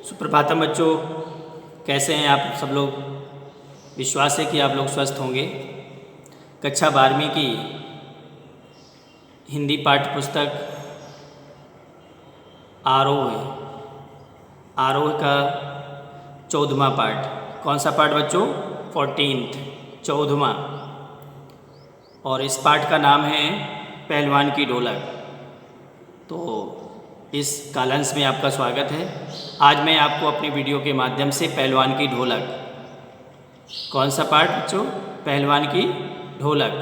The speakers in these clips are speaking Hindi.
सुप्रभातम बच्चों, कैसे हैं आप सब लोग। विश्वास है कि आप लोग स्वस्थ होंगे। कक्षा 12वीं की हिंदी पाठ्य पुस्तक आरोह है। आरोह का 14वां पाठ। कौन सा पाठ बच्चों? 14th, 14वां। और इस पाठ का नाम है पहलवान की ढोलक। तो इस कालांश में आपका स्वागत है। आज मैं आपको अपनी वीडियो के माध्यम से पहलवान की ढोलक, कौन सा पाठ बच्चों? पहलवान की ढोलक।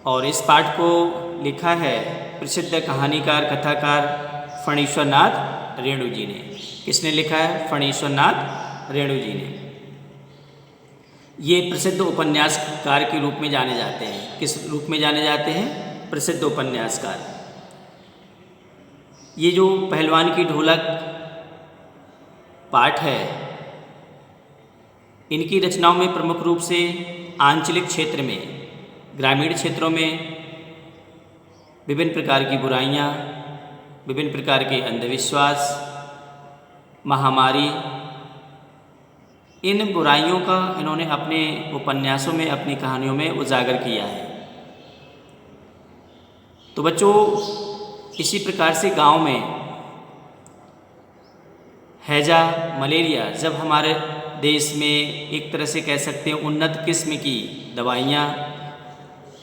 और इस पाठ को लिखा है प्रसिद्ध कहानीकार कथाकार फणीश्वर नाथ रेणु जी ने। किसने लिखा है? फणीश्वर नाथ रेणु जी ने। ये प्रसिद्ध उपन्यासकार के रूप में जाने जाते हैं। किस रूप में जाने जाते हैं? प्रसिद्ध उपन्यासकार। ये जो पहलवान की ढोलक पाठ है, इनकी रचनाओं में प्रमुख रूप से आंचलिक क्षेत्र में, ग्रामीण क्षेत्रों में विभिन्न प्रकार की बुराइयां, विभिन्न प्रकार के अंधविश्वास, महामारी, इन बुराइयों का इन्होंने अपने उपन्यासों में, अपनी कहानियों में उजागर किया है। तो बच्चों, इसी प्रकार से गांव में हैजा, मलेरिया, जब हमारे देश में एक तरह से कह सकते हैं उन्नत किस्म की दवाइयाँ,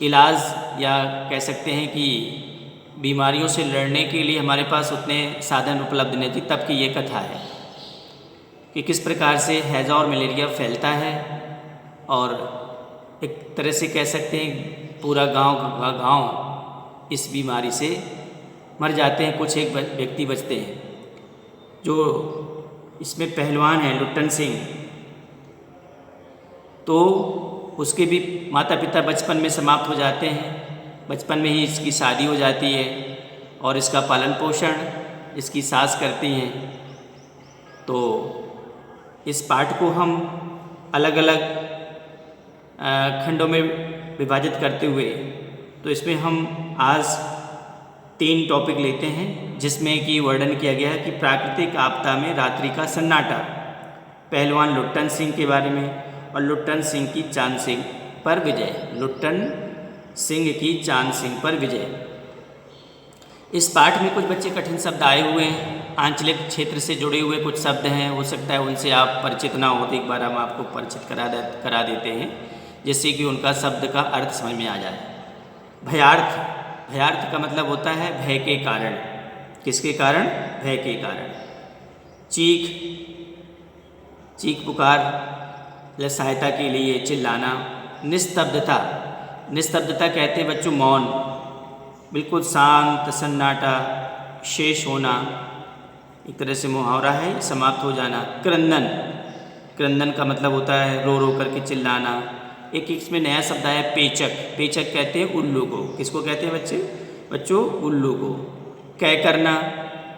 इलाज, या कह सकते हैं कि बीमारियों से लड़ने के लिए हमारे पास उतने साधन उपलब्ध नहीं थे, तब की ये कथा है कि किस प्रकार से हैजा और मलेरिया फैलता है और एक तरह से कह सकते हैं पूरा गांव इस बीमारी से मर जाते हैं, कुछ एक व्यक्ति बचते हैं। जो इसमें पहलवान हैं लुट्टन सिंह, तो उसके भी माता पिता बचपन में समाप्त हो जाते हैं। बचपन में ही इसकी शादी हो जाती है और इसका पालन पोषण इसकी सास करती हैं। तो इस पाठ को हम अलग अलग खंडों में विभाजित करते हुए, तो इसमें हम आज 3 टॉपिक लेते हैं, जिसमें कि वर्णन किया गया है कि प्राकृतिक आपदा में रात्रि का सन्नाटा, पहलवान लुट्टन सिंह के बारे में, और लुट्टन सिंह की चांद सिंह पर विजय। लुट्टन सिंह की चांद सिंह पर विजय। इस पाठ में कुछ बच्चे कठिन शब्द आए हुए हैं, आंचलिक क्षेत्र से जुड़े हुए कुछ शब्द हैं, हो सकता है उनसे आप परिचित ना हो, तो एक बार हम आपको परिचित करा देते हैं, जिससे कि उनका शब्द का अर्थ समझ में आ जाए। भयार्थ, भयार्थ का मतलब होता है भय के कारण। किसके कारण? भय के कारण। चीख, चीख पुकार, सहायता के लिए चिल्लाना। निस्तब्धता, निस्तब्धता कहते हैं बच्चों मौन, बिल्कुल शांत सन्नाटा, शेष होना, एक तरह से मुहावरा है, समाप्त हो जाना। क्रंदन, क्रंदन का मतलब होता है रो रो करके चिल्लाना। एक इसमें नया शब्द आया पेचक। पेचक कहते हैं उल्लू को। किसको कहते हैं बच्चों? उल्लू को। कै करना,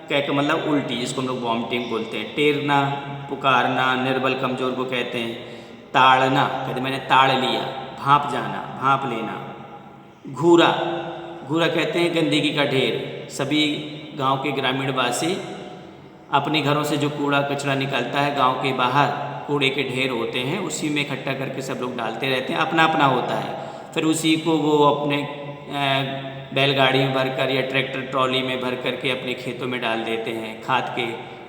कै का मतलब उल्टी, जिसको हम लोग वॉमिटिंग बोलते हैं। टेरना, पुकारना, निर्बल कमजोर को कहते हैं। ताड़ना, कहते मैंने ताड़ लिया। भांप जाना, भांप लेना। घूरा, घूरा कहते हैं गंदगी का ढेर। सभी गांव के ग्रामीणवासी अपने घरों से जो कूड़ा कचरा निकलता है गांव के बाहर, कूड़े के ढेर होते हैं, उसी में इकट्ठा करके सब लोग डालते रहते हैं। अपना अपना होता है, फिर उसी को वो अपने बैलगाड़ी में भरकर या ट्रैक्टर ट्रॉली में भर करके अपने खेतों में डाल देते हैं, खाद के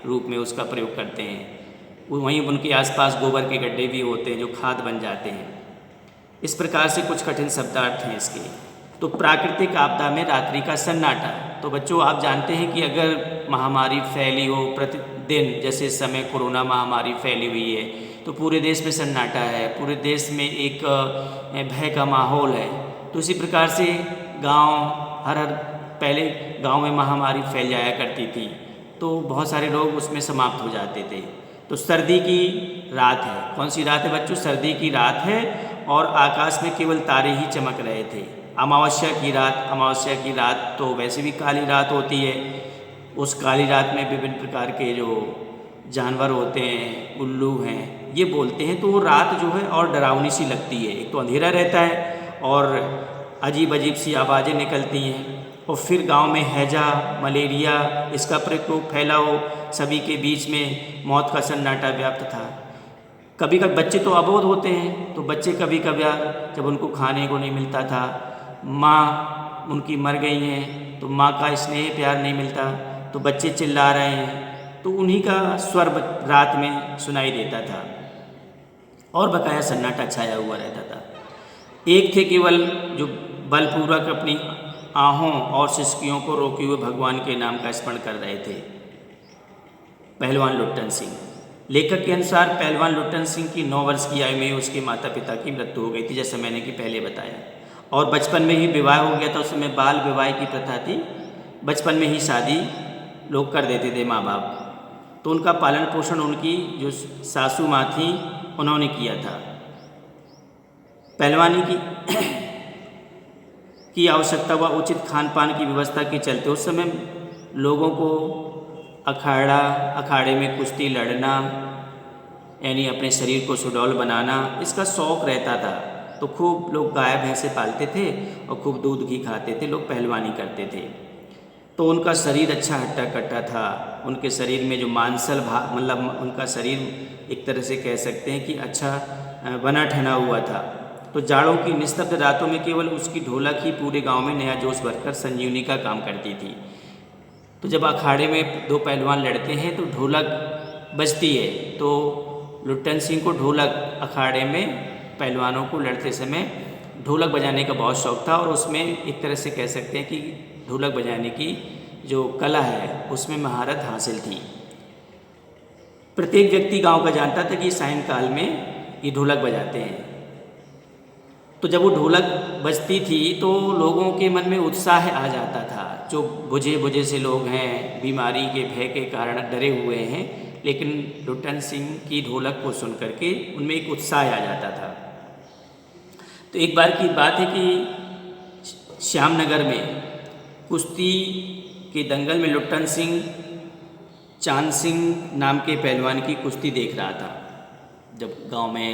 रूप में उसका प्रयोग करते हैं। वहीं उनके आसपास गोबर के गड्ढे भी होते हैं जो खाद बन जाते हैं। इस प्रकार से कुछ कठिन शब्दार्थ हैं इसके। तो प्राकृतिक आपदा में रात्रि का सन्नाटा। तो बच्चों, आप जानते हैं कि अगर महामारी फैली हो प्रतिदिन, जैसे इस समय कोरोना महामारी फैली हुई है, तो पूरे देश में सन्नाटा है, पूरे देश में एक भय का माहौल है। तो इसी प्रकार से गांव, पहले गांव में महामारी फैल जाया करती थी, तो बहुत सारे लोग उसमें समाप्त हो जाते थे। तो सर्दी की रात है। कौन सी रात है बच्चों? सर्दी की रात है, और आकाश में केवल तारे ही चमक रहे थे। अमावस्या की रात, अमावस्या की रात तो वैसे भी काली रात होती है। उस काली रात में विभिन्न प्रकार के जो जानवर होते हैं, उल्लू हैं, ये बोलते हैं, तो वो रात जो है और डरावनी सी लगती है। एक तो अंधेरा रहता है और अजीब अजीब सी आवाज़ें निकलती हैं, और फिर गांव में हैजा, मलेरिया इसका प्रकोप फैला हो, सभी के बीच में मौत का सन्नाटा व्याप्त था। कभी कभी बच्चे तो अबोध होते हैं, तो बच्चे कभी कभार जब उनको खाने को नहीं मिलता था, माँ उनकी मर गई हैं तो माँ का स्नेह प्यार नहीं मिलता, तो बच्चे चिल्ला रहे हैं, तो उन्हीं का स्वर रात में सुनाई देता था और बकाया सन्नाटा छाया हुआ रहता था। एक थे केवल जो बलपूर्वक अपनी आहों और सिसकियों को रोके हुए भगवान के नाम का स्मरण कर रहे थे, पहलवान लुट्टन सिंह। लेखक के अनुसार पहलवान लुट्टन सिंह की 9 वर्ष की आयु में उसके माता पिता की मृत्यु हो गई थी, जैसे मैंने कि पहले बताया, और बचपन में ही विवाह हो गया था। उस समय बाल विवाह की प्रथा थी, बचपन में ही शादी लोग कर देते थे माँ बाप, तो उनका पालन पोषण उनकी जो सासू माँ थी उन्होंने किया था। पहलवानी की आवश्यकता व उचित खान पान की व्यवस्था के चलते उस समय लोगों को अखाड़े में कुश्ती लड़ना, यानी अपने शरीर को सुडौल बनाना, इसका शौक़ रहता था। तो खूब लोग गाय भैंसे पालते थे और खूब दूध घी खाते थे, लोग पहलवानी करते थे। तो उनका शरीर अच्छा हट्टा कट्टा था, उनके शरीर में जो मांसल भाग, मतलब उनका शरीर एक तरह से कह सकते हैं कि अच्छा बना ठना हुआ था। तो जाड़ों की निस्तब्ध रातों में केवल उसकी ढोलक ही पूरे गांव में नया जोश भरकर संजीवनी का काम करती थी। तो जब अखाड़े में 2 पहलवान लड़ते हैं तो ढोलक बजती है, तो लुट्टन सिंह को ढोलक, अखाड़े में पहलवानों को लड़ते समय ढोलक बजाने का बहुत शौक़ था, और उसमें एक तरह से कह सकते हैं कि ढोलक बजाने की जो कला है उसमें महारत हासिल थी। प्रत्येक व्यक्ति गांव का जानता था कि सायंकाल में ये ढोलक बजाते हैं। तो जब वो ढोलक बजती थी तो लोगों के मन में उत्साह आ जाता था। जो बुझे से लोग हैं, बीमारी के भय के कारण डरे हुए हैं, लेकिन लुट्टन सिंह की ढोलक को सुन करके उनमें एक उत्साह आ जाता था। तो एक बार की बात है कि श्यामनगर में कुश्ती के दंगल में लुट्टन सिंह चांद सिंह नाम के पहलवान की कुश्ती देख रहा था। जब गांव में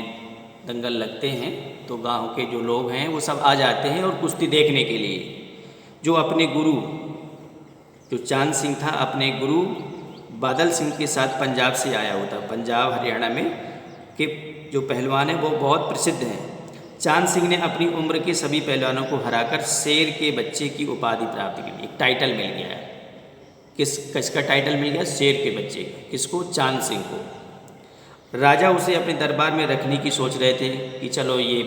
दंगल लगते हैं तो गांव के जो लोग हैं वो सब आ जाते हैं और कुश्ती देखने के लिए। जो अपने गुरु, जो चांद सिंह था, अपने गुरु बादल सिंह के साथ पंजाब से आया होता। पंजाब हरियाणा में के जो पहलवान हैं वो बहुत प्रसिद्ध हैं। चांद सिंह ने अपनी उम्र के सभी पहलवानों को हराकर शेर के बच्चे की उपाधि प्राप्त की। एक टाइटल मिल गया है। किसका टाइटल मिल गया? शेर के बच्चे का। किसको? चांद सिंह को। राजा उसे अपने दरबार में रखने की सोच रहे थे कि चलो ये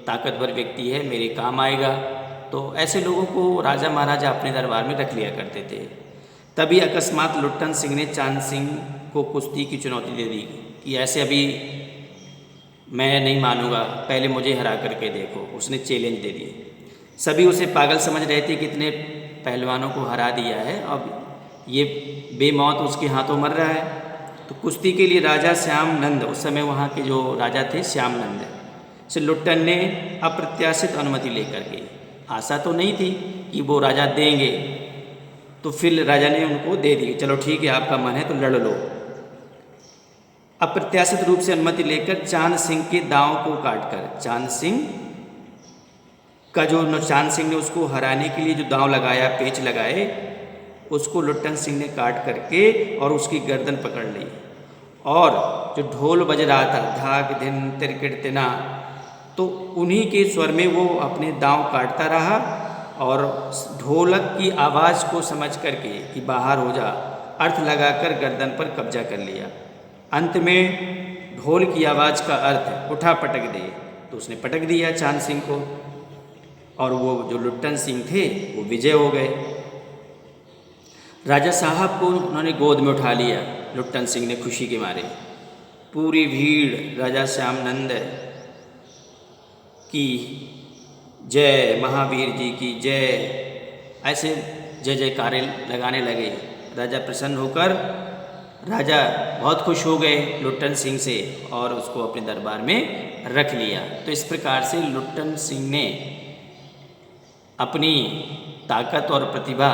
ताकतवर व्यक्ति है, मेरे काम आएगा। तो ऐसे लोगों को राजा महाराजा अपने दरबार में रख लिया करते थे। तभी अकस्मात लुट्टन सिंह ने चांद सिंह को कुश्ती की चुनौती दे दी कि ऐसे अभी मैं नहीं मानूंगा, पहले मुझे हरा करके देखो। उसने चैलेंज दे दिए। सभी उसे पागल समझ रहे थे, कितने पहलवानों को हरा दिया है, अब ये बेमौत उसके हाथों मर रहा है। तो कुश्ती के लिए राजा श्यामनंद, उस समय वहाँ के जो राजा थे श्यामनंद, से लुट्टन ने अप्रत्याशित अनुमति लेकर के, आशा तो नहीं थी कि वो राजा देंगे, तो फिर राजा ने उनको दे दी। चलो ठीक है, आपका मन है तो लड़ लो। अप्रत्याशित रूप से अनुमति लेकर चांद सिंह के दांव को काटकर, चांद सिंह ने उसको हराने के लिए जो दांव लगाया, पेच लगाए, उसको लुट्टन सिंह ने काट करके और उसकी गर्दन पकड़ ली। और जो ढोल बज रहा था, धाक धिन तिरकिट तिना, तो उन्हीं के स्वर में वो अपने दांव काटता रहा और ढोलक की आवाज़ को समझ करके कि बाहर हो जा, अर्थ लगाकर गर्दन पर कब्जा कर लिया। अंत में ढोल की आवाज़ का अर्थ उठा पटक दे, तो उसने पटक दिया चांद सिंह को, और वो जो लुट्टन सिंह थे वो विजय हो गए। राजा साहब को उन्होंने गोद में उठा लिया लुट्टन सिंह ने खुशी के मारे। पूरी भीड़ राजा श्यामनंद की जय, महावीर जी की जय, ऐसे जय जयकारे लगाने लगे। राजा प्रसन्न होकर, राजा बहुत खुश हो गए लुट्टन सिंह से और उसको अपने दरबार में रख लिया। तो इस प्रकार से लुट्टन सिंह ने अपनी ताकत और प्रतिभा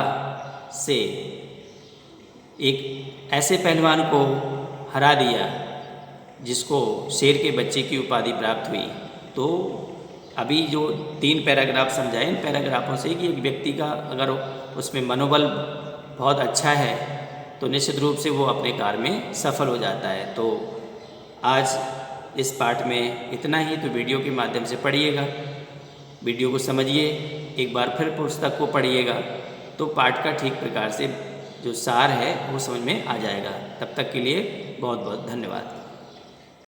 से एक ऐसे पहलवान को हरा दिया जिसको शेर के बच्चे की उपाधि प्राप्त हुई। तो अभी जो 3 पैराग्राफ समझाए, इन पैराग्राफों से कि एक व्यक्ति का अगर उसमें मनोबल बहुत अच्छा है तो निश्चित रूप से वो अपने कार्य में सफल हो जाता है। तो आज इस पाठ में इतना ही। तो वीडियो के माध्यम से पढ़िएगा, वीडियो को समझिए, एक बार फिर पुस्तक को पढ़िएगा तो पाठ का ठीक प्रकार से जो सार है वो समझ में आ जाएगा। तब तक के लिए बहुत बहुत धन्यवाद।